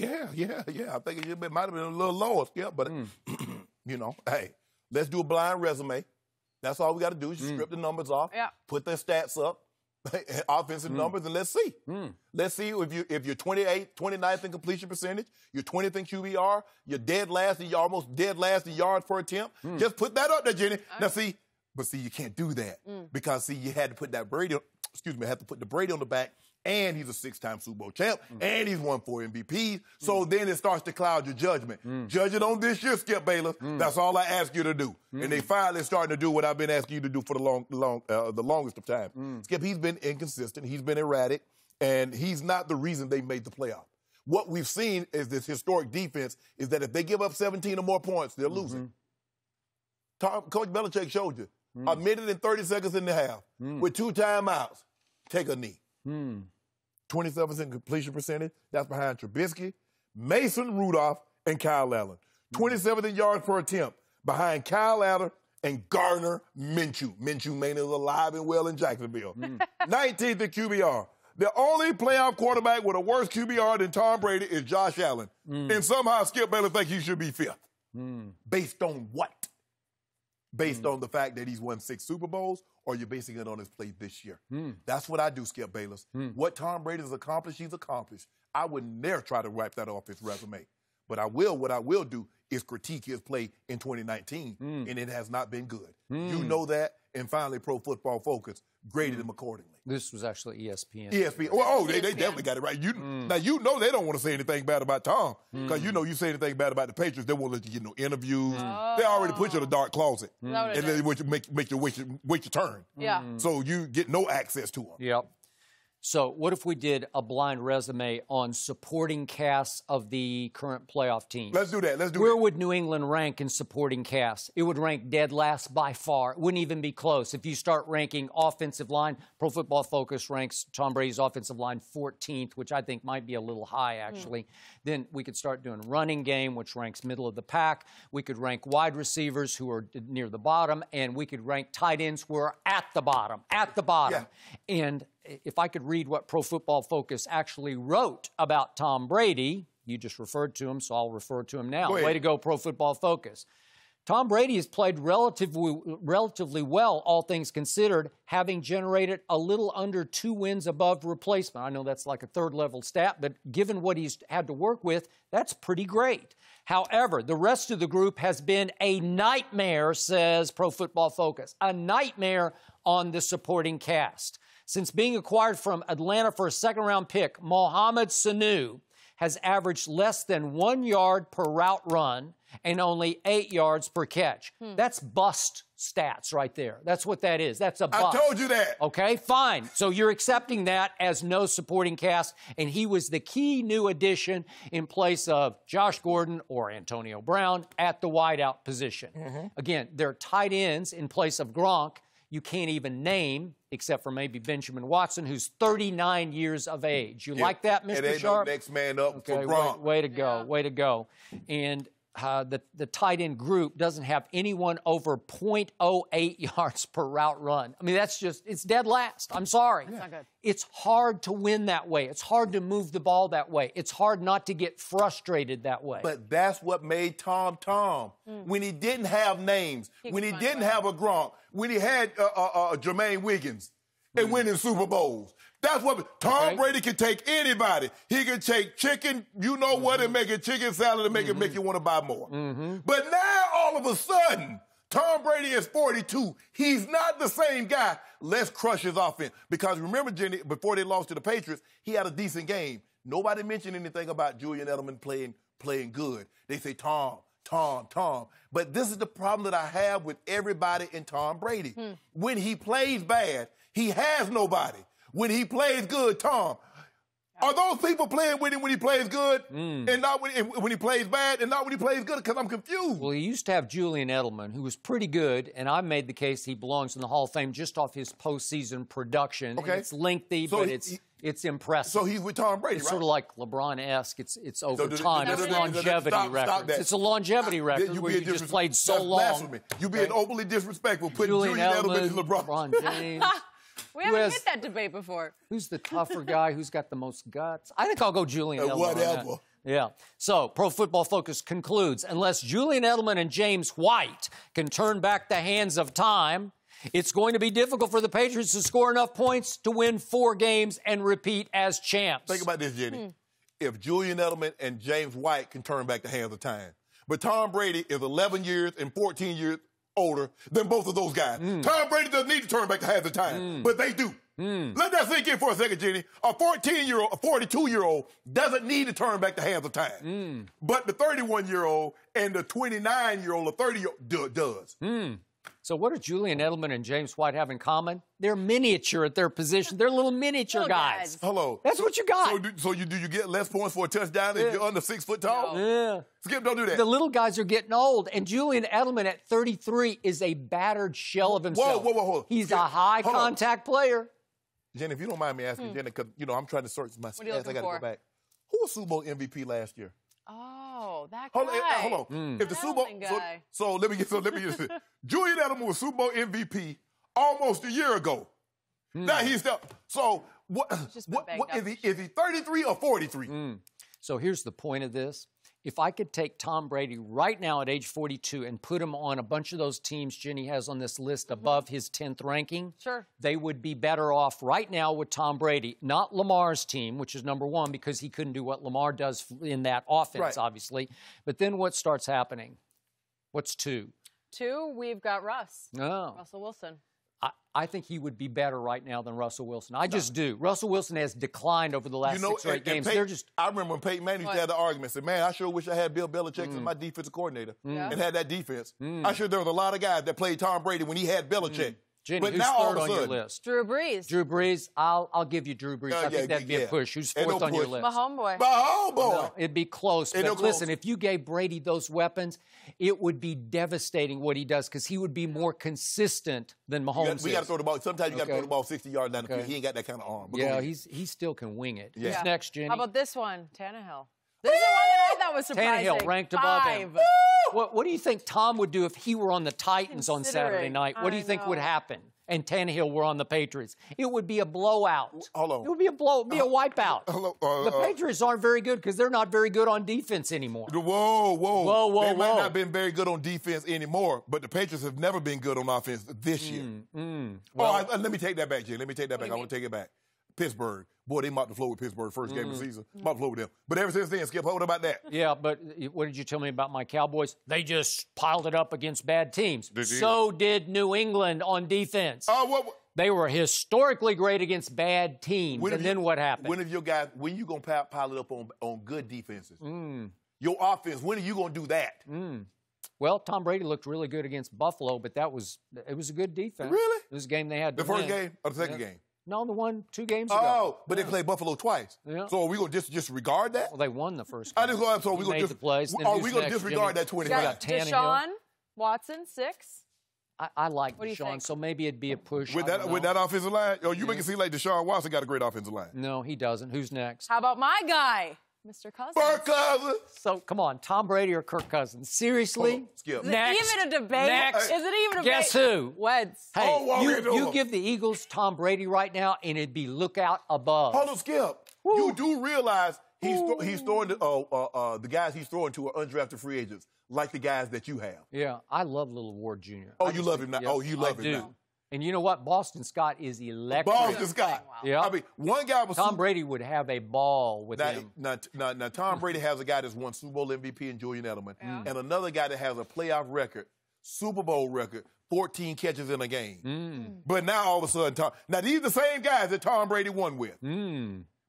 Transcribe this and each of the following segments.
I think it might have been a little lower, Skip, but, you know, hey, let's do a blind resume. That's all we got to do is just strip the numbers off, put their stats up, offensive numbers, and let's see. Let's see if you're 29th in completion percentage, you're 20th in QBR, you're dead last, and you're almost dead last in yards per attempt. Just put that up there, Jenny. Now, see, you can't do that because, see, you had to put that Brady, had to put the Brady on the back, and he's a 6-time Super Bowl champ, and he's won 4 MVPs. So then it starts to cloud your judgment. Judge it on this year, Skip Bayless. That's all I ask you to do. And they finally starting to do what I've been asking you to do for the longest of time. Skip, he's been inconsistent. He's been erratic, and he's not the reason they made the playoff. What we've seen is this historic defense is that if they give up 17 or more points, they're losing. Coach Belichick showed you. A minute and 30 seconds in the half with 2 timeouts. Take a knee. 27% completion percentage. That's behind Trubisky, Mason Rudolph, and Kyle Allen. 27th in yards per attempt behind Kyle Allen and Gardner Minshew. Minshew Mania is alive and well in Jacksonville. 19th in QBR. The only playoff quarterback with a worse QBR than Tom Brady is Josh Allen. And somehow Skip Bayless thinks he should be 5th. Based on what? Based on the fact that he's won 6 Super Bowls, or you're basing it on his play this year? That's what I do, Skip Bayless. What Tom Brady has accomplished, he's accomplished. I would never try to wipe that off his resume. But what I will do is critique his play in 2019, and it has not been good. You know that, and finally Pro Football Focus graded him accordingly. This was actually ESPN. ESPN. Oh, they definitely got it right. Now, you know they don't want to say anything bad about Tom, because you know you say anything bad about the Patriots, they won't let you get no interviews. They already put you in a dark closet, and they make you wait your turn. So you get no access to them. Yep. So what if we did a blind resume on supporting casts of the current playoff teams? Let's do that. Where would New England rank in supporting casts? It would rank dead last by far. It wouldn't even be close. If you start ranking offensive line, Pro Football Focus ranks Tom Brady's offensive line 14th, which I think might be a little high, actually. Then we could start doing running game, which ranks middle of the pack. We could rank wide receivers, who are near the bottom, and we could rank tight ends, who are at the bottom. And if I could read what Pro Football Focus actually wrote about Tom Brady, you just referred to him, so I'll refer to him now. Way to go, Pro Football Focus. Tom Brady has played relatively well, all things considered, having generated a little under 2 wins above replacement. I know that's like a third-level stat, but given what he's had to work with, that's pretty great. However, the rest of the group has been a nightmare, says Pro Football Focus. A nightmare on the supporting cast. Since being acquired from Atlanta for a second-round pick, Mohamed Sanu has averaged less than 1 yard per route run and only 8 yards per catch. That's bust stats right there. That's what that is. That's a bust. I told you that. Okay, fine. So you're accepting that as no supporting cast, and he was the key new addition in place of Josh Gordon or Antonio Brown at the wideout position. Again, they're tight ends in place of Gronk. You can't even name, except for maybe Benjamin Watson, who's 39 years of age. You like that, Mr. Sharpe? No next man up for Gronk. Way to go, way to go. And the tight end group doesn't have anyone over 0.08 yards per route run. I mean, that's just, it's dead last. I'm sorry. That's not good. It's hard to win that way. It's hard to move the ball that way. It's hard not to get frustrated that way. But that's what made Tom Tom. When he didn't have names, when he didn't have a Gronk, when he had Jermaine Wiggins and winning Super Bowls. That's what Tom Brady can take anybody. He can take chicken, you know what, and make a chicken salad and make it make you want to buy more. But now, all of a sudden, Tom Brady is 42. He's not the same guy. Let's crush his offense. Because remember, Jenny, before they lost to the Patriots, he had a decent game. Nobody mentioned anything about Julian Edelman playing good. They say Tom. But this is the problem that I have with everybody in Tom Brady. When he plays bad, he has nobody. When he plays good, Tom, are those people playing with him when he plays good and not when he plays bad and not when he plays good? Because I'm confused. Well, he used to have Julian Edelman, who was pretty good, and I made the case he belongs in the Hall of Fame just off his postseason production. Okay. It's lengthy, but it's impressive. So he's with Tom Brady, it's sort of like LeBron-esque. It's over time. It's a longevity record. It's a longevity record where you just played so long. Blasphemy. You're being overly disrespectful, putting Julian Edelman and LeBron James. We haven't hit that debate before. Who's the tougher guy? Who's got the most guts? I think I'll go Julian Edelman. Whatever. Yeah. So, Pro Football Focus concludes, unless Julian Edelman and James White can turn back the hands of time, it's going to be difficult for the Patriots to score enough points to win 4 games and repeat as champs. Think about this, Jenny. If Julian Edelman and James White can turn back the hands of time. But Tom Brady is 11 years and 14 years older than both of those guys. Tom Brady doesn't need to turn back the hands of time, but they do. Let that sink in for a second, Jenny. A 14-year-old, a 42-year-old doesn't need to turn back the hands of time. But the 31-year-old and the 29-year-old or 30-year-old does. So what do Julian Edelman and James White have in common? They're miniature at their position. They're little miniature guys. Hello. That's what you got. So do you get less points for a touchdown if you're under 6 foot tall? Yeah. Skip, don't do that. The little guys are getting old, and Julian Edelman at 33 is a battered shell of himself. Whoa. He's a high-contact player. Jenny, if you don't mind me asking, Jenny, because, I'm trying to search my stats. I got to go back. Who was Super Bowl MVP last year? Oh, that guy. Hold on. If the Super Bowl, so let me get this. Julian Edelman was Super Bowl MVP almost a year ago. Now he's still. So what is he 33 or 43? So here's the point of this. If I could take Tom Brady right now at age 42 and put him on a bunch of those teams Jenny has on this list above his 10th ranking, they would be better off right now with Tom Brady. Not Lamar's team, which is number 1, because he couldn't do what Lamar does in that offense, obviously. But then what starts happening? What's 2? 2, we've got Russell Wilson. I think he would be better right now than Russell Wilson. I just do. Russell Wilson has declined over the last 6 or 8 games. I remember when Peyton Manning had the argument, said, man, I sure wish I had Bill Belichick as my defensive coordinator and had that defense. I sure there was a lot of guys that played Tom Brady when he had Belichick. Jenny, but who's now third on your list? Drew Brees. Drew Brees. I'll give you Drew Brees. I think that'd be a push. Who's 4th on your list? My homeboy. No, it'd be close. But listen, if you gave Brady those weapons, it would be devastating what he does because he would be more consistent than Mahomes. We got to throw the ball. Sometimes you got to throw the ball 60 yards down the field. He ain't got that kind of arm. But he still can wing it. Who's next, Jenny? How about this one? Tannehill. This is the one that I thought was surprising. Tannehill ranked above him. What do you think Tom would do if he were on the Titans on Saturday night? What do you think would happen? And Tannehill were on the Patriots. It would be a blowout. Hold on. It would be a wipeout. The Patriots aren't very good because they're not very good on defense anymore. Whoa. They might not have been very good on defense anymore, but the Patriots have never been good on offense this year. Let me take that back, Jay. Let me take that back. I want to take it back. Pittsburgh. Boy, they mopped the floor with Pittsburgh first game of the season. Mopped the floor with them. But ever since then, Skip, what about that? Yeah, but what did you tell me about my Cowboys? They just piled it up against bad teams. So did New England on defense. They were historically great against bad teams. And then what happened? When you going to pile it up on good defenses? Your offense, when are you going to do that? Well, Tom Brady looked really good against Buffalo, but it was a good defense. Really? It was a game they had to win. The first game or the second game? No, the one 2 games ago. Oh, but they played Buffalo twice. Yeah. So are we going to disregard that? Well, they won the first game. So we going to disregard that 25? Deshaun Watson, 6. I like Deshaun, so maybe it'd be a push. With that offensive line? You make it seem like Deshaun Watson got a great offensive line. No, he doesn't. Who's next? How about my guy? Mr. Cousins. Kirk Cousins. So, come on, Tom Brady or Kirk Cousins? Seriously? Skip. Is it even a debate? Next. Is it even a debate? Guess who? Weds. Hey, you give the Eagles Tom Brady right now, and it'd be lookout above. Hold on, Skip. Woo. You do realize he's throwing the guys he's throwing to are undrafted free agents, like the guys that you have. Yeah, I love Little Ward Jr. You love him now? Yes, you love him now. And you know what? Boston Scott is electric. Boston Scott. Wow. Yeah. I mean, one guy was... Tom Brady would have a ball with him. Now, Tom Brady has a guy that's won Super Bowl MVP in Julian Edelman, and another guy that has a playoff record, Super Bowl record, 14 catches in a game. But now, all of a sudden, these are the same guys that Tom Brady won with.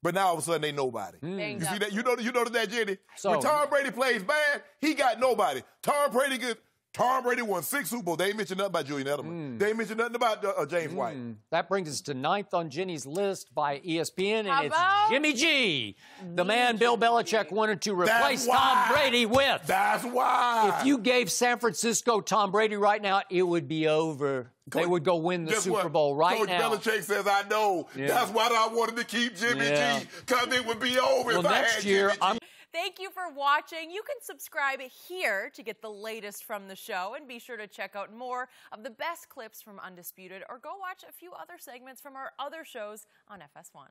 But now, all of a sudden, they nobody. You see that? You notice that, Jenny? So, when Tom Brady plays bad, he got nobody. Tom Brady won 6 Super Bowls. They ain't mentioned nothing about Julian Edelman. They ain't mentioned nothing about James White. That brings us to 9th on Jenny's list by ESPN, and it's Jimmy G, the man Bill Belichick wanted to replace Tom Brady with. That's why. If you gave San Francisco Tom Brady right now, it would be over. They would go win the Super Bowl right now. Coach Belichick says, I know. Yeah. That's why I wanted to keep Jimmy G, because it would be over if I had Jimmy G. Thank you for watching. You can subscribe here to get the latest from the show, and be sure to check out more of the best clips from Undisputed, or go watch a few other segments from our other shows on FS1.